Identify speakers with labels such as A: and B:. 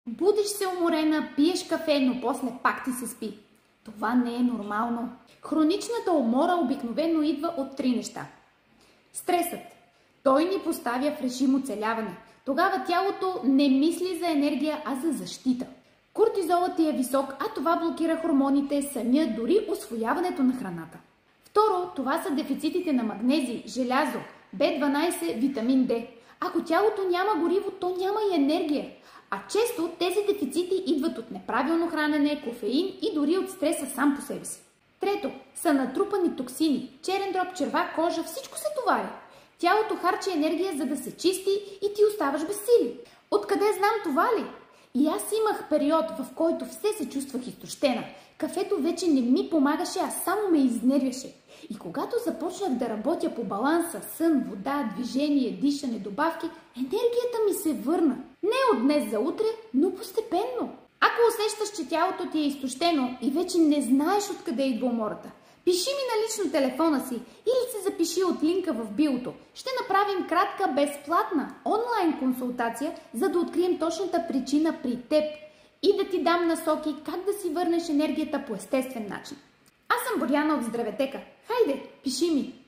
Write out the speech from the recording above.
A: Будиш се уморена, пиеш кафе, но после пак ти се спи. Това не е нормално. Хроничната умора обикновено идва от 3 неща. Стресът. Той ни поставя в режим оцеляване. Тогава тялото не мисли за енергия, а за защита. Кортизолът ти е висок, а това блокира хормоните, съня, дори усвояването на храната. Второ, това са дефицитите на магнезий, желязо, B12, витамин D. Ако тялото няма гориво, то няма и енергия. А често тези дефицити идват от неправилно хранене, кофеин и дори от стреса сам по себе си. Трето, са натрупани токсини, черен дроб, черва, кожа, всичко се товари. Тялото харчи енергия, за да се чисти и ти оставаш без сили. Откъде знам това ли? И аз имах период, в който все се чувствах изтощена. Кафето вече не ми помагаше, а само ме изнервяше. И когато започнах да работя по баланса, сън, вода, движение, дишане, добавки, енергията ми се върна. Не от днес за утре, но постепенно. Ако усещаш, че тялото ти е изтощено и вече не знаеш откъде идва умората, пиши ми на лично телефона си или се запиши от линка в биото. Ще направим кратка, безплатна онлайн консултация, за да открием точната причина при теб и да ти дам насоки как да си върнеш енергията по естествен начин. Аз съм Боряна от Здраветека. Хайде, пиши ми!